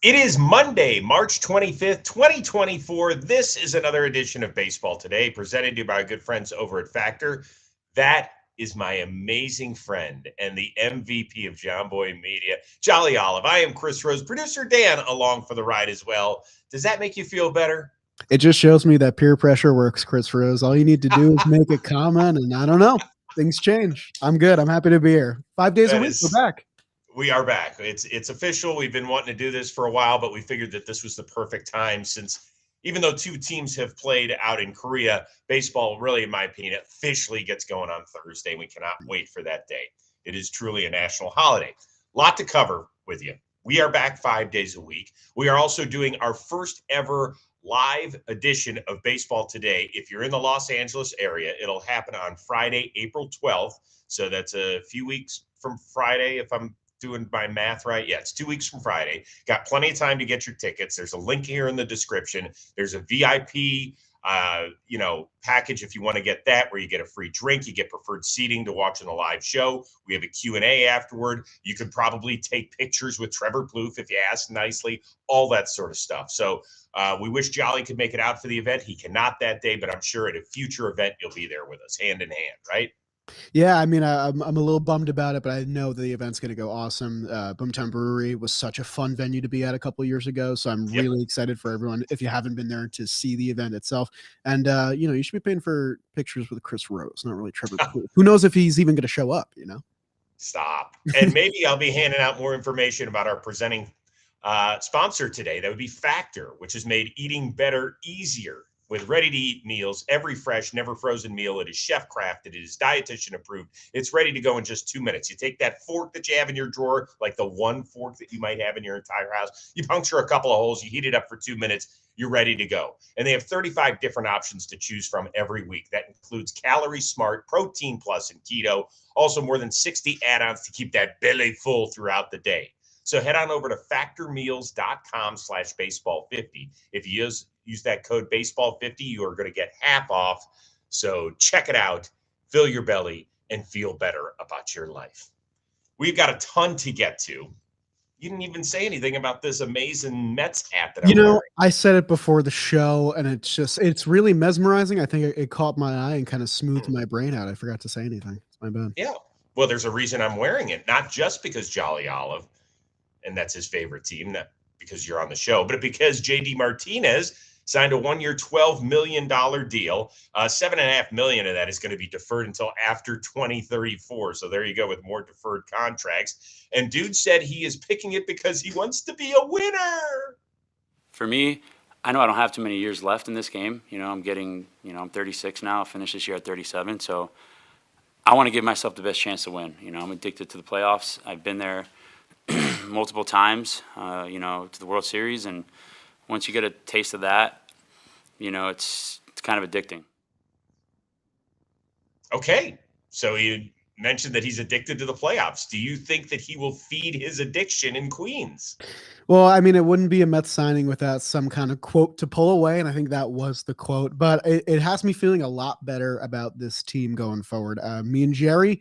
It is Monday, March 25th, 2024. This is another edition of Baseball Today, presented to you by our good friends over at Factor. That is my amazing friend and the MVP of John Boy Media, Jolly Olive. I am Chris Rose, producer Dan, along for the ride as well. Does that make you feel better? It just shows me that peer pressure works, Chris Rose. All you need to do is make a comment, and I don't know. Things change. I'm good. I'm happy to be here. 5 days a That week. We're is, back. we are back. It's official. We've been wanting to do this for a while, but we figured that this was the perfect time since even though two teams have played out in Korea, baseball really, in my opinion, officially gets going on Thursday. We cannot wait for that day. It is truly a national holiday. Lot to cover with you. We are back 5 days a week. We are also doing our first ever live edition of Baseball Today. If you're in the Los Angeles area, it'll happen on Friday, April 12th. So that's a few weeks from Friday, if I'm doing my math right. Yeah, it's 2 weeks from Friday. Got plenty of time to get your tickets. There's a link here in the description. There's a VIP package if you want to get that, where you get a free drink, you get preferred seating to watch in the live show. We have a Q&A afterward. You could probably take pictures with Trevor Plouffe if you ask nicely, all that sort of stuff. So we wish Jolly could make it out for the event. He cannot that day, but I'm sure at a future event you'll be there with us, hand in hand, right? Yeah, I mean, I'm a little bummed about it, but I know the event's going to go awesome. Boomtown Brewery was such a fun venue to be at a couple of years ago, so I'm Yep. really excited for everyone, if you haven't been there, to see the event itself. And you should be paying for pictures with Chris Rose, not really Trevor Plouffe. Who knows if he's even going to show up? Stop. And maybe I'll be handing out more information about our presenting sponsor today. That would be Factor, which has made eating better easier with ready-to-eat meals. Every fresh, never frozen meal. It is chef-crafted. It is dietitian approved. It's ready to go in just 2 minutes. You take that fork that you have in your drawer, like the one fork that you might have in your entire house. You puncture a couple of holes. You heat it up for 2 minutes. You're ready to go. And they have 35 different options to choose from every week. That includes Calorie Smart, Protein Plus, and Keto. Also, more than 60 add-ons to keep that belly full throughout the day. So head on over to factormeals.com/baseball50. If you use that code baseball50, you are going to get half off. So check it out, fill your belly, and feel better about your life. We've got a ton to get to. You didn't even say anything about this amazing Mets hat that I'm wearing. I said it before the show, and it's really mesmerizing. I think it caught my eye and kind of smoothed Hmm. my brain out. I forgot to say anything. It's my bad. Yeah. Well, there's a reason I'm wearing it, not just because Jolly Olive and that's his favorite team, not because you're on the show, but because JD Martinez signed a 1 year, $12 million deal. $7.5 million of that is going to be deferred until after 2034. So there you go, with more deferred contracts. And dude said he is picking it because he wants to be a winner. For me, I know I don't have too many years left in this game. I'm 36 now. I'll finish this year at 37. So I want to give myself the best chance to win. I'm addicted to the playoffs. I've been there multiple times, to the World Series. And once you get a taste of that, it's kind of addicting. Okay. So you mentioned that he's addicted to the playoffs. Do you think that he will feed his addiction in Queens? Well, I mean, it wouldn't be a Mets signing without some kind of quote to pull away, and I think that was the quote. But it has me feeling a lot better about this team going forward. Me and Jerry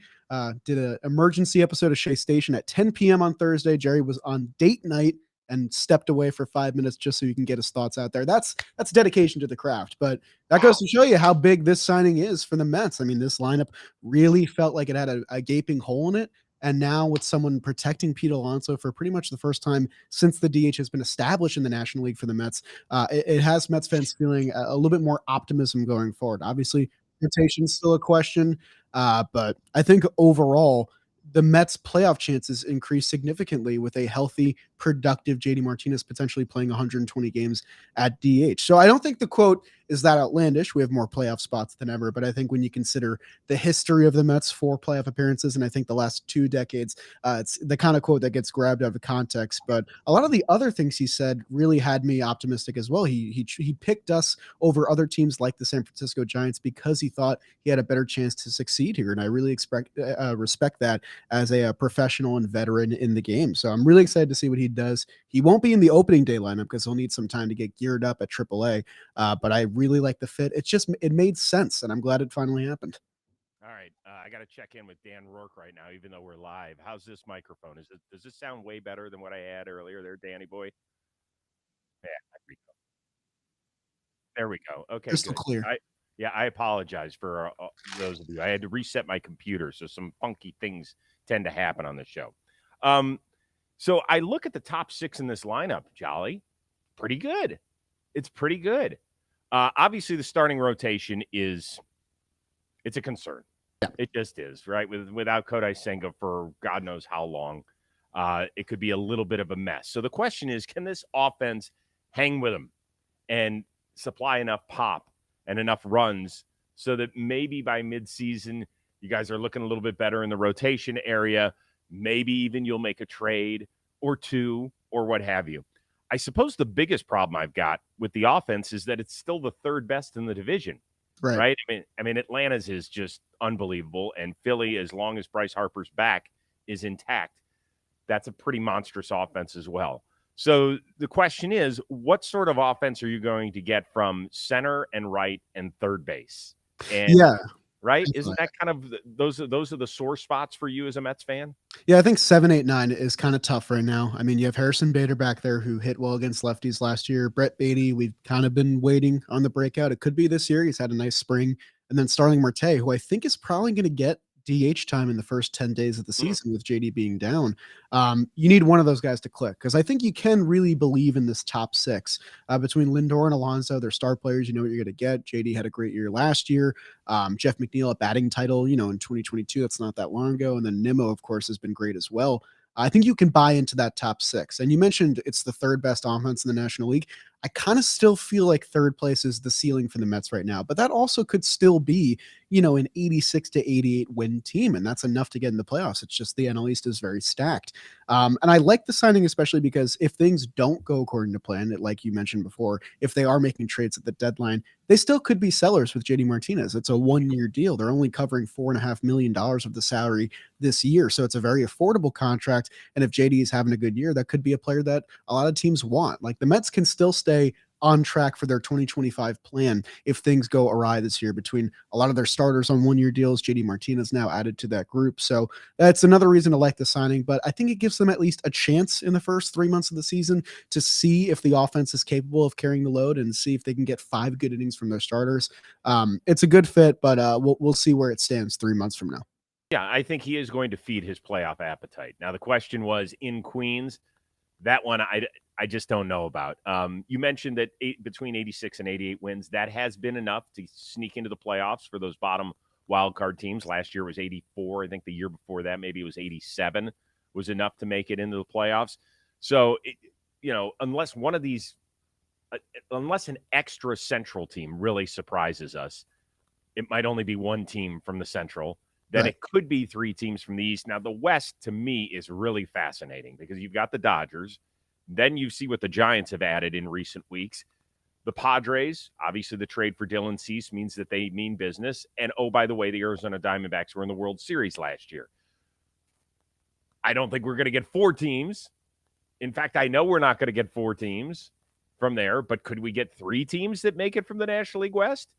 did an emergency episode of Shea Station at 10 p.m. on Thursday. Jerry was on date night and stepped away for 5 minutes just so you can get his thoughts out there. That's dedication to the craft. But that goes Wow. to show you how big this signing is for the Mets. I mean, this lineup really felt like it had a gaping hole in it. And now with someone protecting Pete Alonso for pretty much the first time since the DH has been established in the National League for the Mets, it has Mets fans feeling a little bit more optimism going forward. Obviously, rotation's still a question, but I think overall, the Mets' playoff chances increase significantly with a healthy, productive JD Martinez potentially playing 120 games at DH. So I don't think the quote is that outlandish. We have more playoff spots than ever, but I think when you consider the history of the Mets for playoff appearances, and I think the last 2 decades, it's the kind of quote that gets grabbed out of context. But a lot of the other things he said really had me optimistic as well. He picked us over other teams like the San Francisco Giants because he thought he had a better chance to succeed here, and I really respect that as a professional and veteran in the game. So I'm really excited to see what he does. He won't be in the opening day lineup because he'll need some time to get geared up at AAA. But I really like the fit. It made sense, and I'm glad it finally happened. All right, I got to check in with Dan Rourke right now, even though we're live. How's this microphone? Does this sound way better than what I had earlier there, Danny boy? Yeah, there we go. Okay, Crystal good. clear. I apologize for those of you. I had to reset my computer, so some funky things tend to happen on the show. So I look at the top 6 in this lineup, Jolly. Pretty good. It's pretty good. Obviously, the starting rotation it's a concern. Yeah. It just is, right? Without Kodai Senga for God knows how long, it could be a little bit of a mess. So the question is, can this offense hang with them and supply enough pop and enough runs so that maybe by midseason you guys are looking a little bit better in the rotation area? Maybe even you'll make a trade or two or what have you. I suppose the biggest problem I've got with the offense is that it's still the third best in the division, right? I mean, Atlanta's is just unbelievable, and Philly, as long as Bryce Harper's back, is intact. That's a pretty monstrous offense as well. So the question is, what sort of offense are you going to get from center and right and third base? And right? Definitely. Isn't that kind of those are the sore spots for you as a Mets fan? Yeah, I think 7, 8, 9 is kind of tough right now. I mean, you have Harrison Bader back there who hit well against lefties last year. Brett Beatty, we've kind of been waiting on the breakout. It could be this year. He's had a nice spring. And then Starling Marte, who I think is probably going to get DH time in the first 10 days of the season with JD being down. You need one of those guys to click because I think you can really believe in this top 6 between Lindor and Alonso. They're star players. You know what you're going to get. JD had a great year last year. Jeff McNeil, a batting title, in 2022. That's not that long ago. And then Nimmo, of course, has been great as well. I think you can buy into that top 6. And you mentioned it's the third best offense in the National League. I kind of still feel like third place is the ceiling for the Mets right now, but that also could still be, an 86 to 88 win team. And that's enough to get in the playoffs. It's just the NL East is very stacked. And I like the signing, especially because if things don't go according to plan, like you mentioned before, if they are making trades at the deadline, they still could be sellers with JD Martinez. It's a 1-year deal. They're only covering $4.5 million of the salary this year. So it's a very affordable contract. And if JD is having a good year, that could be a player that a lot of teams want. Like the Mets can still stay on track for their 2025 plan if things go awry this year between a lot of their starters on 1-year deals. JD Martinez now added to that group. So that's another reason to like the signing, but I think it gives them at least a chance in the first 3 months of the season to see if the offense is capable of carrying the load and see if they can get 5 good innings from their starters. It's a good fit, but we'll see where it stands 3 months from now. Yeah, I think he is going to feed his playoff appetite. Now, the question was in Queens, that one I just don't know about. You mentioned that between 86 and 88 wins, that has been enough to sneak into the playoffs for those bottom wildcard teams. Last year was 84. I think the year before that, maybe it was 87, was enough to make it into the playoffs. So, unless one of these, unless an extra Central team really surprises us, it might only be one team from the Central. Then It could be 3 teams from the East. Now, the West, to me, is really fascinating because you've got the Dodgers. Then you see what the Giants have added in recent weeks. The Padres, obviously the trade for Dylan Cease means that they mean business. And, oh, by the way, the Arizona Diamondbacks were in the World Series last year. I don't think we're going to get 4 teams. In fact, I know we're not going to get 4 teams from there. But could we get 3 teams that make it from the National League West?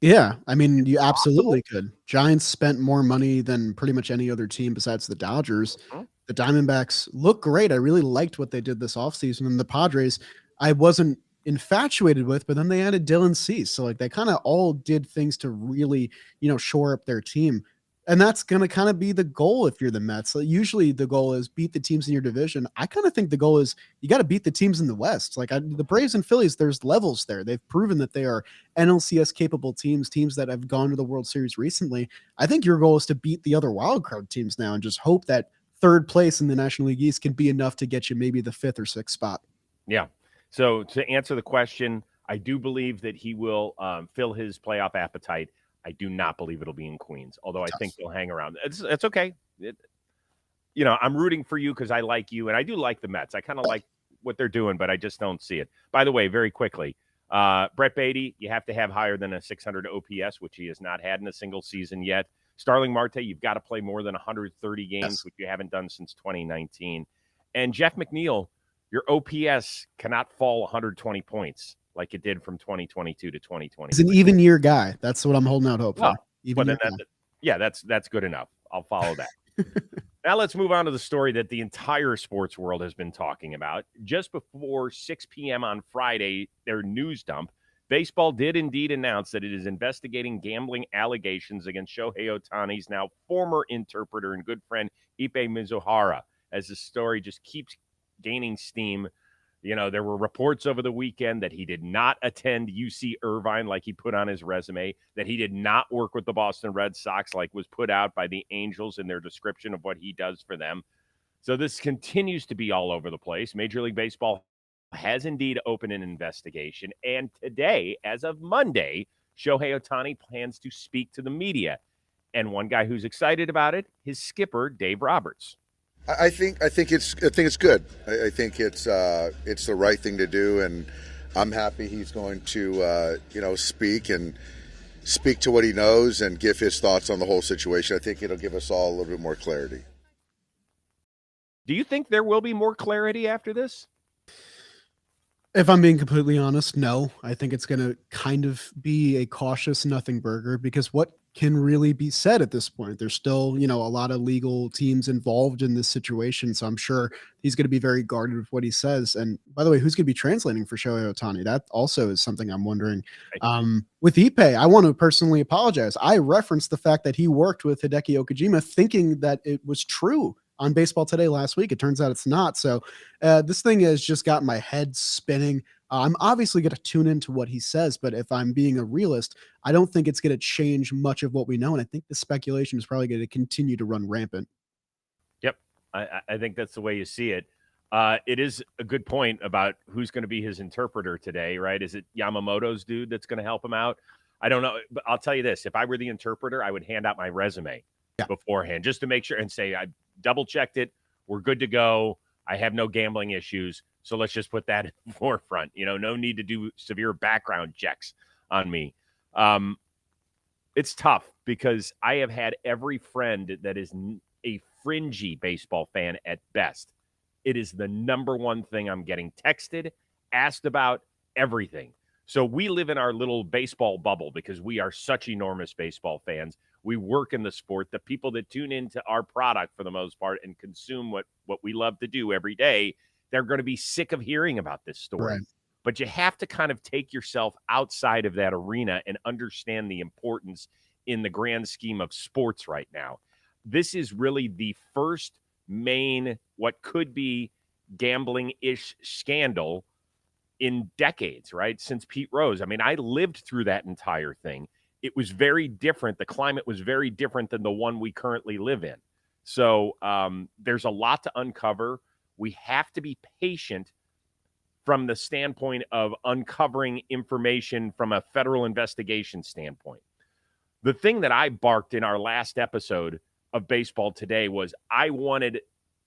Yeah, I mean, you absolutely could. Giants spent more money than pretty much any other team besides the Dodgers. The Diamondbacks look great. I really liked what they did this offseason. And the Padres, I wasn't infatuated with, but then they added Dylan Cease. So, like, they kind of all did things to really, shore up their team. And that's going to kind of be the goal if you're the Mets. So usually the goal is beat the teams in your division. I kind of think the goal is you got to beat the teams in the West. Like the Braves and Phillies, there's levels there. They've proven that they are NLCS capable teams that have gone to the World Series recently. I think your goal is to beat the other wildcard teams now and just hope that third place in the National League East can be enough to get you maybe the 5th or 6th spot. Yeah. So to answer the question, I do believe that he will fill his playoff appetite. I do not believe it'll be in Queens, although I think they'll hang around. It's okay. I'm rooting for you because I like you, and I do like the Mets. I kind of like what they're doing, but I just don't see it. By the way, very quickly, Brett Beatty, you have to have higher than a 600 OPS, which he has not had in a single season yet. Starling Marte, you've got to play more than 130 games, which you haven't done since 2019. And Jeff McNeil, your OPS cannot fall 120 points like it did from 2022 to 2020. He's an even year guy. That's what I'm holding out hope for. That's good enough. I'll follow that. Now let's move on to the story that the entire sports world has been talking about. Just before 6 p.m. on Friday, their news dump, baseball did indeed announce that it is investigating gambling allegations against Shohei Ohtani's now former interpreter and good friend Ipe Mizuhara, as the story just keeps gaining steam. You know, there were reports over the weekend that he did not attend UC Irvine like he put on his resume, that he did not work with the Boston Red Sox like was put out by the Angels in their description of what he does for them. So this continues to be all over the place. Major League Baseball has indeed opened an investigation. And today, as of Monday, Shohei Ohtani plans to speak to the media. And one guy who's excited about it, his skipper, Dave Roberts. I think it's good. I think it's the right thing to do, and I'm happy he's going to speak to what he knows and give his thoughts on the whole situation. I think it'll give us all a little bit more clarity. Do you think there will be more clarity after this? If I'm being completely honest, no. I think it's going to kind of be a cautious nothing burger, because what can really be said at this point? There's still, a lot of legal teams involved in this situation. So I'm sure he's going to be very guarded with what he says. And by the way, who's going to be translating for Shohei Ohtani? That also is something I'm wondering. With Ipe, I want to personally apologize. I referenced the fact that he worked with Hideki Okajima thinking that it was true on Baseball Today last week. It turns out it's not. So this thing has just got my head spinning. I'm obviously going to tune into what he says, but if I'm being a realist, I don't think it's going to change much of what we know. And I think the speculation is probably going to continue to run rampant. Yep. I think that's the way you see it. It is a good point about who's going to be his interpreter today, right? Is it Yamamoto's dude that's going to help him out? I don't know, but I'll tell you this. If I were the interpreter, I would hand out my resume beforehand just to make sure and say, I double checked it. We're good to go. I have no gambling issues. So let's just put that in the forefront. No need to do severe background checks on me. It's tough because I have had every friend that is a fringy baseball fan at best. It is the number one thing I'm getting texted, asked about, everything. So we live in our little baseball bubble because we are such enormous baseball fans. We work in the sport. The people that tune into our product for the most part and consume what we love to do every day, they're going to be sick of hearing about this story. Right. But you have to kind of take yourself outside of that arena and understand the importance in the grand scheme of sports right now. This is really the first main, what could be gambling-ish scandal in decades, right? Since Pete Rose. I mean, I lived through that entire thing. It was very different. The climate was very different than the one we currently live in. So there's a lot to uncover. We have to be patient from the standpoint of uncovering information from a federal investigation standpoint. The thing that I barked in our last episode of Baseball Today was I wanted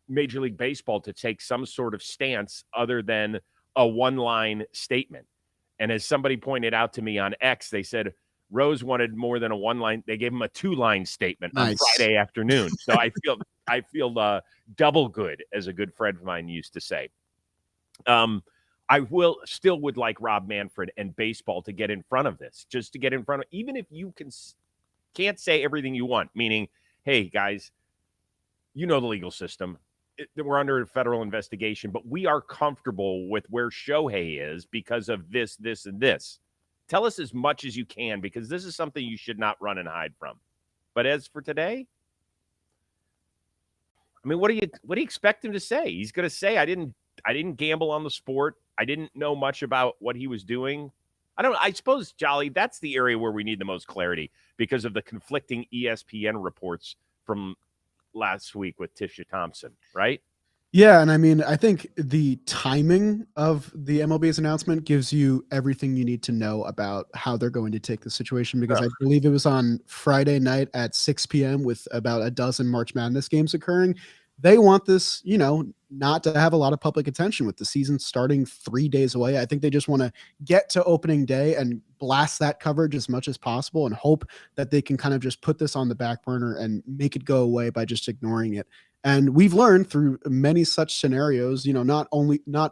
Major League Baseball to take some sort of stance other than a one-line statement. And as somebody pointed out to me on X, they said Rose wanted more than a one-line. They gave him a two-line statement on Friday afternoon. So I feel double good, as a good friend of mine used to say. I would like Rob Manfred and baseball to get in front of this, just to get in front of, even if you can't say everything you want, meaning, hey, guys, the legal system. We're under a federal investigation, but we are comfortable with where Shohei is because of this, this, and this. Tell us as much as you can, because this is something you should not run and hide from. But as for today, I mean, what do you expect him to say? He's going to say, I didn't gamble on the sport. I didn't know much about what he was doing. I suppose, Jolly, that's the area where we need the most clarity because of the conflicting ESPN reports from last week with Tisha Thompson, right? Yeah, and I mean, I think the timing of the MLB's announcement gives you everything you need to know about how they're going to take the situation, because I believe it was on Friday night at 6 p.m. with about a dozen March Madness games occurring. They want this, not to have a lot of public attention with the season starting 3 days away. I think they just want to get to opening day and blast that coverage as much as possible and hope that they can kind of just put this on the back burner and make it go away by just ignoring it. And we've learned through many such scenarios, not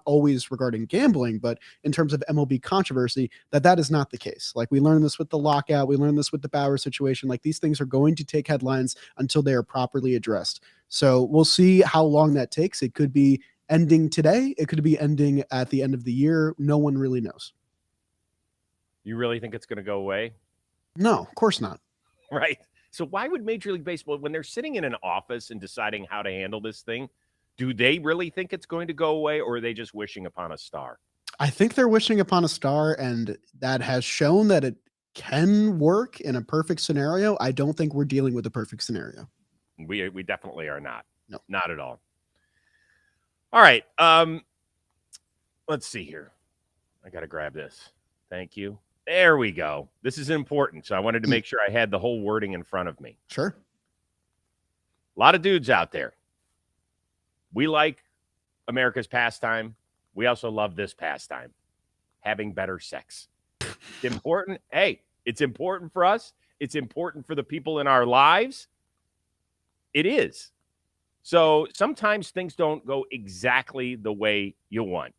always regarding gambling, but in terms of MLB controversy, that is not the case. Like we learned this with the lockout, we learned this with the Bauer situation. Like these things are going to take headlines until they are properly addressed. So we'll see how long that takes. It could be ending today. It could be ending at the end of the year. No one really knows. You really think it's going to go away? No, of course not. Right. So why would Major League Baseball, when they're sitting in an office and deciding how to handle this thing, do they really think it's going to go away, or are they just wishing upon a star? I think they're wishing upon a star, and that has shown that it can work in a perfect scenario. I don't think we're dealing with a perfect scenario. We definitely are not. No. Not at all. All right. Let's see here. I got to grab this. Thank you. There we go. This is important. So I wanted to make sure I had the whole wording in front of me. Sure. A lot of dudes out there. We like America's pastime. We also love this pastime, having better sex. It's important. Hey, it's important for us. It's important for the people in our lives. It is. So sometimes things don't go exactly the way you want.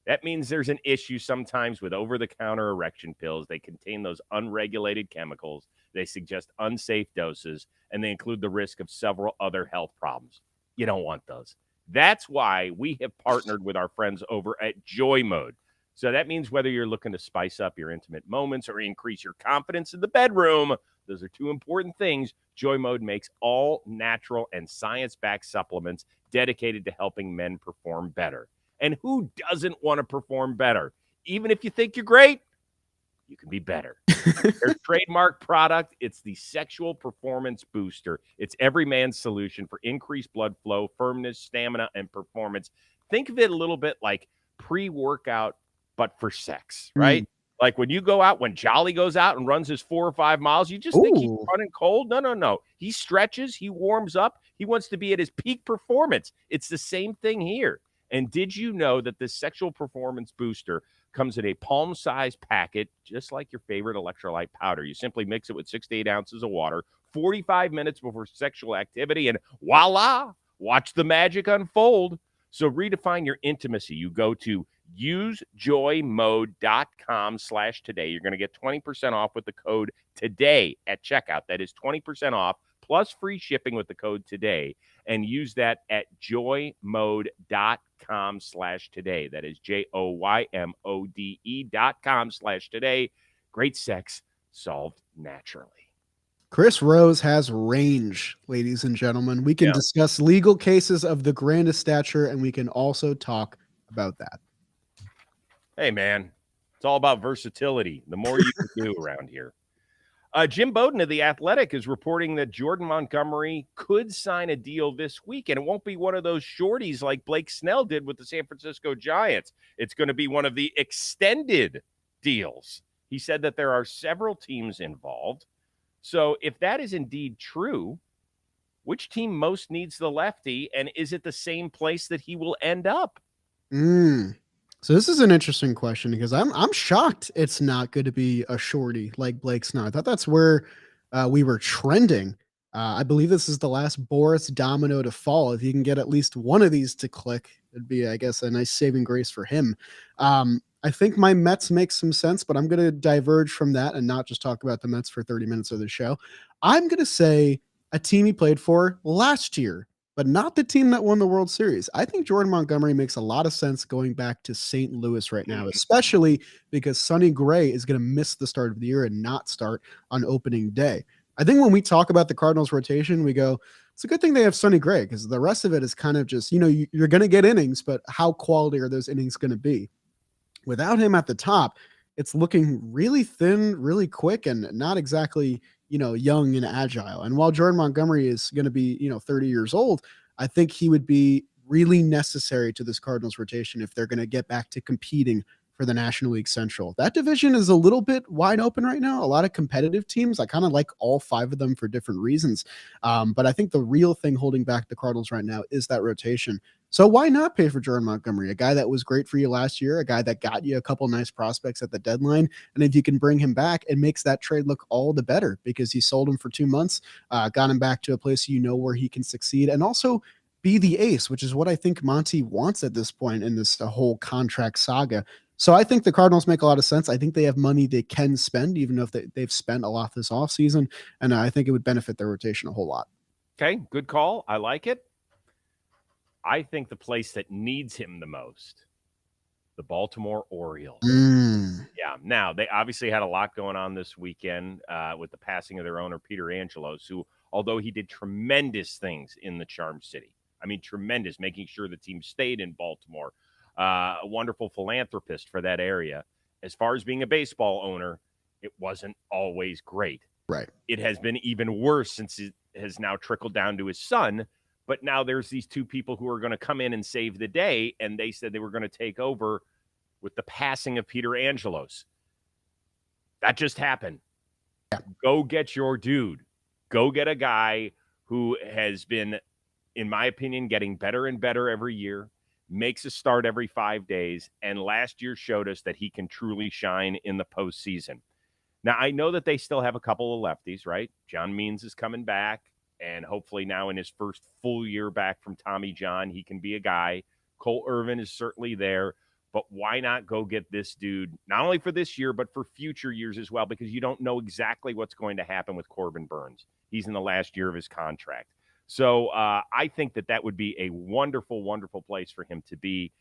That means there's an issue sometimes with over-the-counter erection pills. They contain those unregulated chemicals. They suggest unsafe doses, and they include the risk of several other health problems. You don't want those. That's why we have partnered with our friends over at Joy Mode. So that means whether you're looking to spice up your intimate moments or increase your confidence in the bedroom, those are two important things. Joy Mode makes all natural and science-backed supplements dedicated to helping men perform better. And who doesn't want to perform better? Even if you think you're great, you can be better. Their trademark product, it's the Sexual Performance Booster. It's every man's solution for increased blood flow, firmness, stamina, and performance. Think of it a little bit like pre-workout, but for sex, right? Like when you go out, when Jolly goes out and runs his 4 or 5 miles, you just think he's running cold. No. He stretches, he warms up, he wants to be at his peak performance. It's the same thing here. And did you know that this Sexual Performance Booster comes in a palm-sized packet, just like your favorite electrolyte powder? You simply mix it with 6 to 8 ounces of water, 45 minutes before sexual activity, and voila, watch the magic unfold. So redefine your intimacy. You go to usejoymode.com/today. You're going to get 20% off with the code TODAY at checkout. That is 20% off plus free shipping with the code TODAY. And use that at joymode.com/today. That is JOYMODE.com/today. Great sex solved naturally. Chris Rose has range, ladies and gentlemen. We can discuss legal cases of the grandest stature, and we can also talk about that. Hey, man, it's all about versatility. The more you can do around here. Jim Bowden of The Athletic is reporting that Jordan Montgomery could sign a deal this week, and it won't be one of those shorties like Blake Snell did with the San Francisco Giants. It's going to be one of the extended deals. He said that there are several teams involved. So if that is indeed true, which team most needs the lefty, and is it the same place that he will end up? So this is an interesting question because I'm shocked it's not going to be a shorty like Blake Snell. I thought that's where we were trending. I believe this is the last Boris domino to fall. If you can get at least one of these to click, it'd be, I guess, a nice saving grace for him. I think my Mets make some sense, but I'm going to diverge from that and not just talk about the Mets for 30 minutes of the show. I'm going to say a team he played for last year, but not the team that won the World Series. I think Jordan Montgomery makes a lot of sense going back to St. Louis right now, especially because Sonny Gray is going to miss the start of the year and not start on opening day. I think when we talk about the Cardinals rotation, we go, it's a good thing they have Sonny Gray because the rest of it is kind of just, you're going to get innings, but how quality are those innings going to be? Without him at the top, it's looking really thin, really quick, and not exactly, young and agile. And while Jordan Montgomery is going to be, 30 years old, I think he would be really necessary to this Cardinals rotation if they're going to get back to competing for the National League Central. That division is a little bit wide open right now. A lot of competitive teams. I kind of like all 5 of them for different reasons. But I think the real thing holding back the Cardinals right now is that rotation. So why not pay for Jordan Montgomery, a guy that was great for you last year, a guy that got you a couple nice prospects at the deadline? And if you can bring him back, it makes that trade look all the better because you sold him for 2 months, got him back to a place where he can succeed and also be the ace, which is what I think Monty wants at this point in this whole contract saga. So I think the Cardinals make a lot of sense. I think they have money they can spend, even if they've spent a lot this offseason. And I think it would benefit their rotation a whole lot. Okay, good call. I like it. I think the place that needs him the most, the Baltimore Orioles. Yeah. Now, they obviously had a lot going on this weekend with the passing of their owner, Peter Angelos, who, although he did tremendous things in the Charm City, I mean, tremendous, making sure the team stayed in Baltimore, a wonderful philanthropist for that area. As far as being a baseball owner, it wasn't always great. Right. It has been even worse since it has now trickled down to his son. But now there's these two people who are going to come in and save the day, and they said they were going to take over with the passing of Peter Angelos. That just happened. Yeah. Go get your dude. Go get a guy who has been, in my opinion, getting better and better every year, makes a start every 5 days, and last year showed us that he can truly shine in the postseason. Now, I know that they still have a couple of lefties, right? John Means is coming back. And hopefully now in his first full year back from Tommy John, he can be a guy. Cole Irvin is certainly there. But why not go get this dude, not only for this year, but for future years as well, because you don't know exactly what's going to happen with Corbin Burns. He's in the last year of his contract. So I think that would be a wonderful, wonderful place for him to be.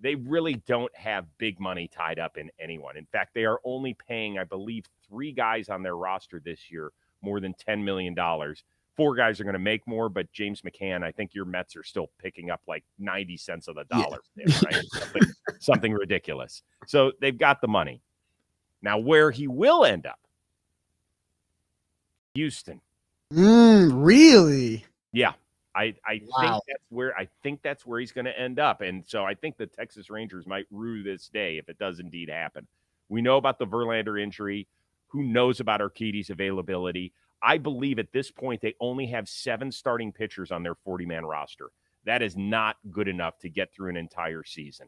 They really don't have big money tied up in anyone. In fact, they are only paying, I believe, 3 guys on their roster this year more than $10 million. 4 guys are going to make more, but James McCann, I think your Mets are still picking up like 90 cents of the dollar, there, right? something ridiculous. So they've got the money. Now, where he will end up, Houston. Really? Yeah, I think that's where he's going to end up, and so I think the Texas Rangers might rue this day if it does indeed happen. We know about the Verlander injury. Who knows about Urquidy's availability? I believe at this point they only have 7 starting pitchers on their 40-man roster. That is not good enough to get through an entire season.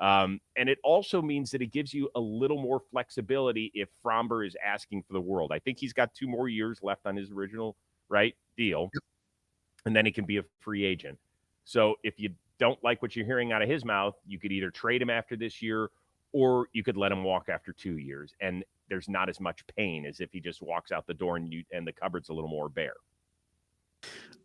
And it also means that it gives you a little more flexibility if Fromber is asking for the world. I think he's got 2 more years left on his original deal, and then he can be a free agent. So if you don't like what you're hearing out of his mouth, you could either trade him after this year or you could let him walk after 2 years. And there's not as much pain as if he just walks out the door and the cupboard's a little more bare.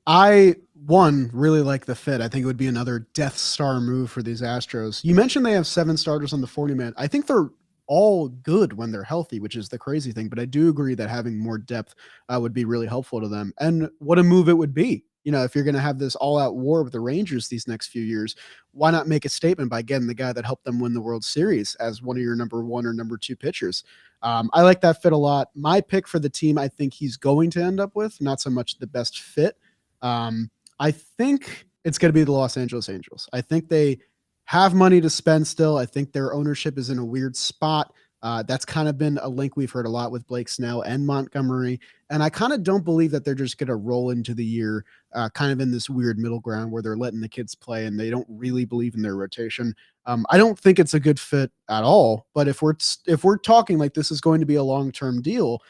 I really like the fit. I think it would be another Death Star move for these Astros. You mentioned they have 7 starters on the 40-man. I think they're all good when they're healthy, which is the crazy thing. But I do agree that having more depth would be really helpful to them. And what a move it would be. You know, if you're going to have this all-out war with the Rangers these next few years, why not make a statement by getting the guy that helped them win the World Series as one of your number 1 or number 2 pitchers? I like that fit a lot. My pick for the team, I think he's going to end up with, not so much the best fit. I think it's going to be the Los Angeles Angels. I think they have money to spend still. I think their ownership is in a weird spot. That's kind of been a link we've heard a lot with Blake Snell and Montgomery. And I kind of don't believe that they're just going to roll into the year kind of in this weird middle ground where they're letting the kids play and they don't really believe in their rotation. I don't think it's a good fit at all. But if we're talking like this is going to be a long-term deal,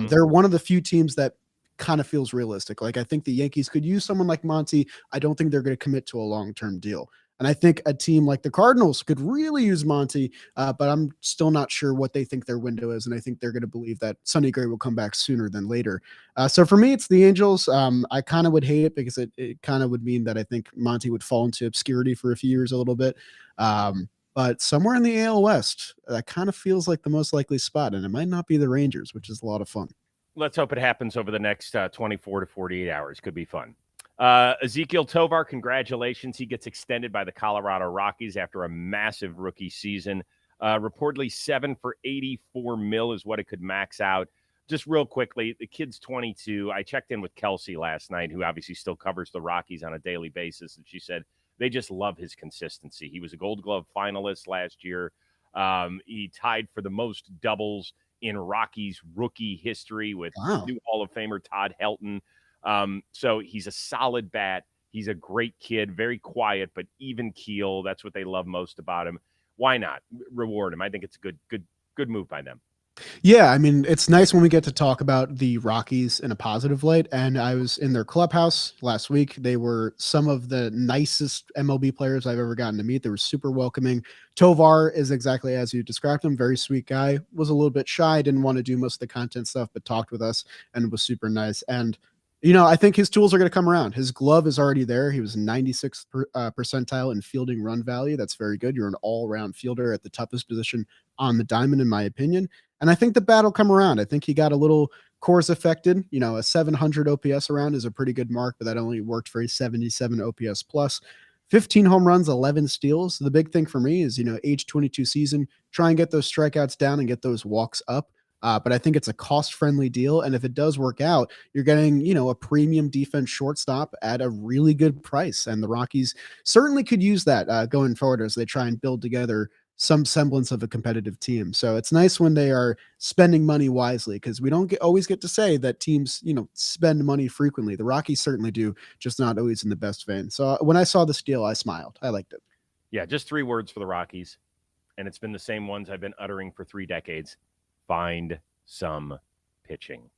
they're one of the few teams that kind of feels realistic. Like I think the Yankees could use someone like Monty. I don't think they're going to commit to a long-term deal. And I think a team like the Cardinals could really use Monty, but I'm still not sure what they think their window is. And I think they're going to believe that Sonny Gray will come back sooner than later. So for me, it's the Angels. I kind of would hate it because it kind of would mean that I think Monty would fall into obscurity for a few years a little bit. But somewhere in the AL West, that kind of feels like the most likely spot. And it might not be the Rangers, which is a lot of fun. Let's hope it happens over the next 24 to 48 hours. Could be fun. Ezequiel Tovar, congratulations. He gets extended by the Colorado Rockies after a massive rookie season. Reportedly 7 for $84 million is what it could max out. Just real quickly, the kid's 22. I checked in with Kelsey last night, who obviously still covers the Rockies on a daily basis, and she said they just love his consistency. He was a Gold Glove finalist last year. He tied for the most doubles in Rockies rookie history with new Hall of Famer Todd Helton. So he's a solid bat. He's a great kid, very quiet, but even keel. That's what they love most about him. Why not reward him? I think it's a good move by them. Yeah, I mean, it's nice when we get to talk about the Rockies in a positive light. And I was in their clubhouse last week. They were some of the nicest MLB players I've ever gotten to meet. They were super welcoming. Tovar is exactly as you described him. Very sweet guy. Was a little bit shy, didn't want to do most of the content stuff, but talked with us and was super nice. And I think his tools are going to come around. His glove is already there. He was 96th percentile in fielding run value. That's very good. You're an all-around fielder at the toughest position on the diamond, in my opinion. And I think the bat will come around. I think he got a little course affected. A 700 OPS around is a pretty good mark, but that only worked for a 77 OPS plus. 15 home runs, 11 steals. The big thing for me is, age 22 season, try and get those strikeouts down and get those walks up. But I think it's a cost-friendly deal. And if it does work out, you're getting, a premium defense shortstop at a really good price. And the Rockies certainly could use that going forward as they try and build together some semblance of a competitive team. So it's nice when they are spending money wisely, because we don't always get to say that teams, spend money frequently. The Rockies certainly do, just not always in the best vein. So when I saw this deal, I smiled. I liked it. Yeah, just 3 words for the Rockies, and it's been the same ones I've been uttering for 3 decades. Find some pitching.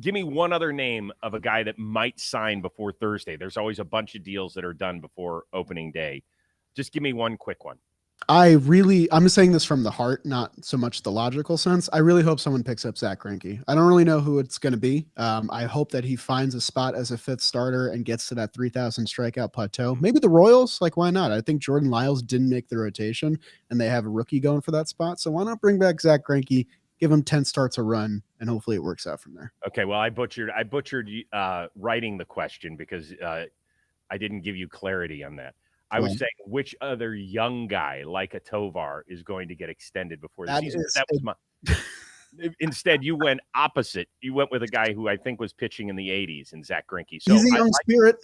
Give me one other name of a guy that might sign before Thursday. There's always a bunch of deals that are done before opening day. Just give me one quick one. I'm saying this from the heart, not so much the logical sense. I really hope someone picks up Zach Greinke. I don't really know who it's going to be. I hope that he finds a spot as a 5th starter and gets to that 3,000 strikeout plateau. Maybe the Royals, why not? I think Jordan Lyles didn't make the rotation, and they have a rookie going for that spot. So why not bring back Zach Greinke, give him 10 starts a run, and hopefully it works out from there. Okay, well, I butchered writing the question because I didn't give you clarity on that. I was saying which other young guy like a Tovar is going to get extended before the season. That was my. Instead, you went opposite. You went with a guy who I think was pitching in the 80s, and Zach Greinke. So he's a young spirit.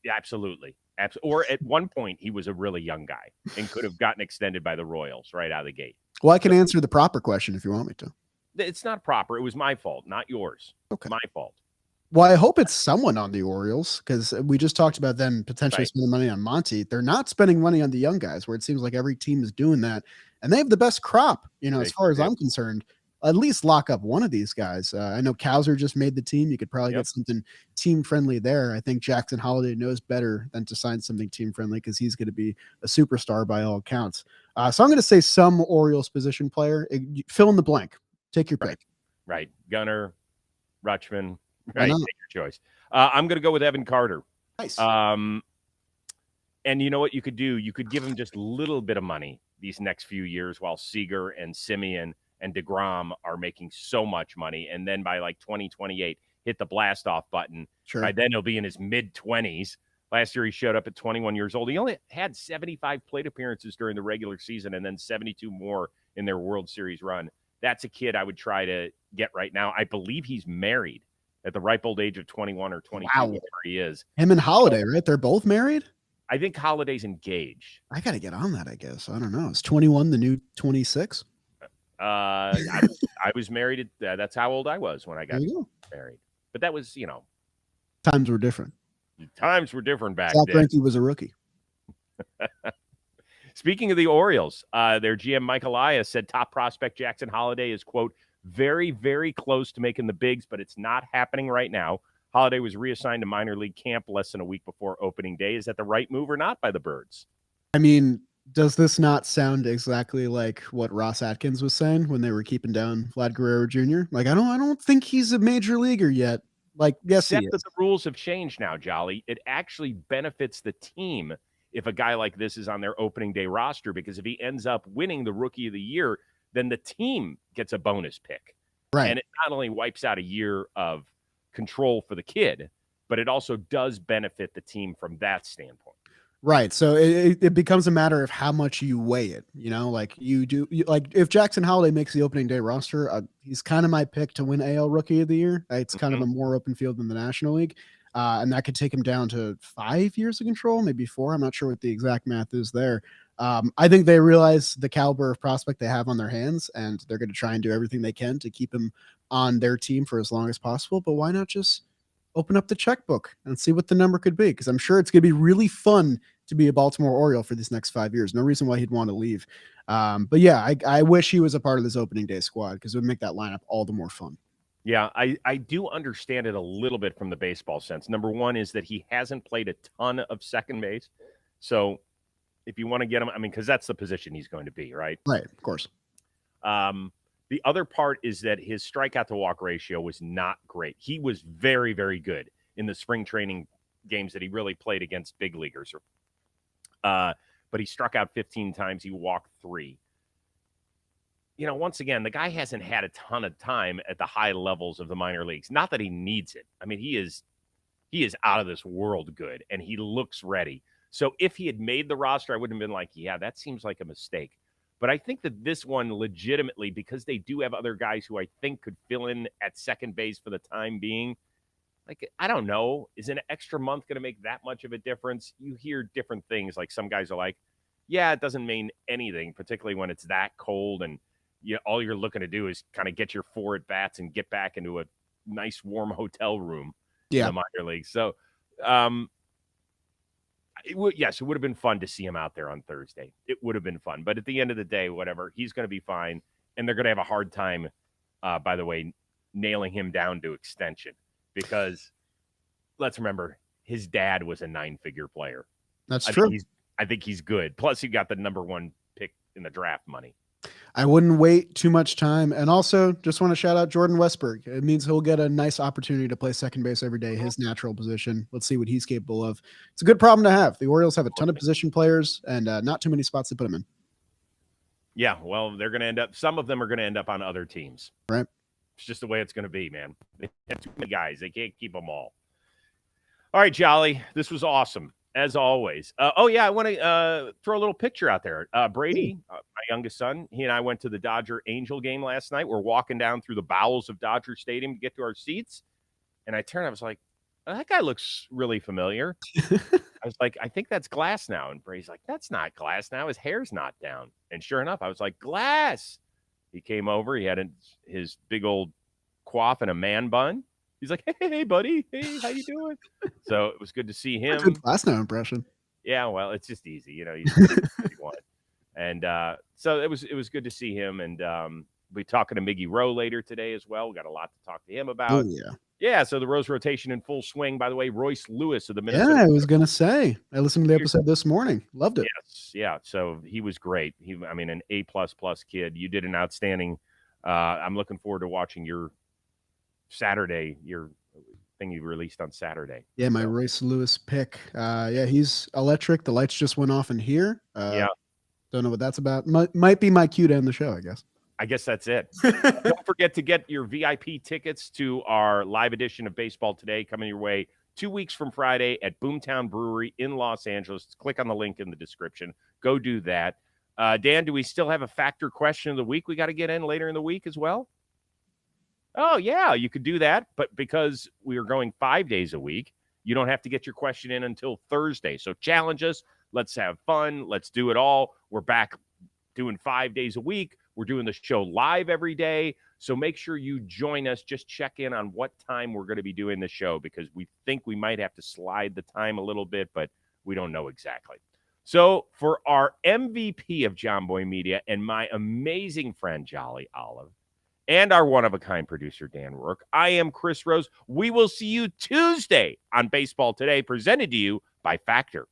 Absolutely. Or at one point, he was a really young guy and could have gotten extended by the Royals right out of the gate. Well, I can answer the proper question if you want me to. It's not proper. It was my fault, not yours. Okay. My fault. Well, I hope it's someone on the Orioles, because we just talked about them potentially spending money on Monty. They're not spending money on the young guys, where it seems like every team is doing that. And they have the best crop, as far as I'm concerned. At least lock up one of these guys. I know Kowser just made the team. You could probably get something team-friendly there. I think Jackson Holliday knows better than to sign something team-friendly, because he's going to be a superstar by all accounts. So I'm going to say some Orioles position player. Fill in the blank. Take your pick. Right. Gunnar, Rutschman. Right, take your choice. I'm going to go with Evan Carter. Nice. And you know what you could do? You could give him just a little bit of money these next few years while Seager and Simeon and DeGrom are making so much money. And then by 2028, hit the blast off button. Sure. By then, he'll be in his mid-20s. Last year, he showed up at 21 years old. He only had 75 plate appearances during the regular season and then 72 more in their World Series run. That's a kid I would try to get right now. I believe he's married at the ripe old age of 21 or 22, whatever he is. Him and Holliday, right? They're both married? I think Holliday's engaged. I got to get on that, I guess. I don't know. Is 21 the new 26? I was married at, that's how old I was when I got married. But that was, times were different. Times were different back Zach then. Greinke was a rookie. Speaking of the Orioles, their GM Mike Elias said top prospect Jackson Holliday is, quote, very, very close to making the bigs, but it's not happening right now. Holliday was reassigned to minor league camp less than a week before opening day. Is that the right move or not by the Birds? I mean, does this not sound exactly like what Ross Atkins was saying when they were keeping down Vlad Guerrero Jr.? I don't think he's a major leaguer yet. Yes, except that the rules have changed now, Jolly. It actually benefits the team if a guy like this is on their opening day roster, because if he ends up winning the Rookie of the Year, then the team gets a bonus pick. Right. And it not only wipes out a year of control for the kid, but it also does benefit the team from that standpoint. Right. So it becomes a matter of how much you weigh it. If Jackson Holliday makes the opening day roster, he's kind of my pick to win AL Rookie of the Year. It's kind of a more open field than the National League. And that could take him down to 5 years of control, maybe 4. I'm not sure what the exact math is there. I think they realize the caliber of prospect they have on their hands, and they're going to try and do everything they can to keep him on their team for as long as possible. But why not just open up the checkbook and see what the number could be. Because I'm sure it's going to be really fun to be a Baltimore Oriole for these next 5 years. No reason why he'd want to leave. But yeah, I wish he was a part of this opening day squad because it would make that lineup all the more fun. Yeah, I do understand it a little bit from the baseball sense. Number one is that he hasn't played a ton of second base. So if you want to get him, I mean, because that's the position he's going to be, right? Right, of course. The other part is that his strikeout to walk ratio was not great. He was very, very good in the spring training games that he really played against big leaguers. But he struck out 15 times. He walked 3. You know, once again, the guy hasn't had a ton of time at the high levels of the minor leagues. Not that he needs it. I mean, he is out of this world good, and he looks ready. So if he had made the roster, I wouldn't have been like, yeah, that seems like a mistake. But I think that this one legitimately, because they do have other guys who I think could fill in at second base for the time being, like, I don't know, is an extra month going to make that much of a difference? You hear different things. Like some guys are like, yeah, it doesn't mean anything, particularly when it's that cold and all you're looking to do is kind of get your 4 at-bats and get back into a nice warm hotel room in the minor league. So, it would have been fun to see him out there on Thursday. It would have been fun. But at the end of the day, whatever, he's going to be fine. And they're going to have a hard time, by the way, nailing him down to extension. Because let's remember, his dad was a 9-figure player. That's true. I think he's good. Plus, he got the number 1 pick in the draft money. I wouldn't wait too much time. And also, just want to shout out Jordan Westberg. It means he'll get a nice opportunity to play second base every day, his natural position. Let's see what he's capable of. It's a good problem to have. The Orioles have a ton of position players and not too many spots to put them in. Yeah, well, they're going to end up – some of them are going to end up on other teams. Right. It's just the way it's going to be, man. They have too many guys. They can't keep them all. All right, Jolly, this was awesome. As always. I want to throw a little picture out there. Brady, my youngest son, he and I went to the Dodger Angel game last night. We're walking down through the bowels of Dodger Stadium to get to our seats. And I turned, I was like, oh, that guy looks really familiar. I was like, I think that's Glass now. And Brady's like, that's not Glass now. His hair's not down. And sure enough, I was like, Glass. He came over. He had his big old coif and a man bun. He's like, hey, buddy. Hey, how you doing? So it was good to see him. Good Glass now impression. Yeah, well, it's just easy. You want. And so it was good to see him. And we'll be talking to Miggy Rowe later today as well. We got a lot to talk to him about. Oh, yeah. Yeah, so the Rose rotation in full swing. By the way, Royce Lewis of the Minnesota. Yeah, I was going to say. I listened to the episode this morning. Loved it. Yes, yeah. So he was great. An A++ kid. You did an outstanding. I'm looking forward to watching your Saturday, your thing you released on Saturday. Yeah, my Royce Lewis pick. He's electric. The lights just went off in here. Don't know what that's about. Might be my cue to end the show, I guess. I guess that's it. Don't forget to get your VIP tickets to our live edition of Baseball Today coming your way 2 weeks from Friday at Boomtown Brewery in Los Angeles. Click on the link in the description. Go do that. Dan, do we still have a factor question of the week we got to get in later in the week as well? Oh, yeah, you could do that. But because we are going 5 days a week, you don't have to get your question in until Thursday. So challenge us. Let's have fun. Let's do it all. We're back doing 5 days a week. We're doing the show live every day. So make sure you join us. Just check in on what time we're going to be doing the show because we think we might have to slide the time a little bit, but we don't know exactly. So for our MVP of John Boy Media and my amazing friend Jolly Olive, and our one-of-a-kind producer, Dan Rourke, I am Chris Rose. We will see you Tuesday on Baseball Today, presented to you by Factor.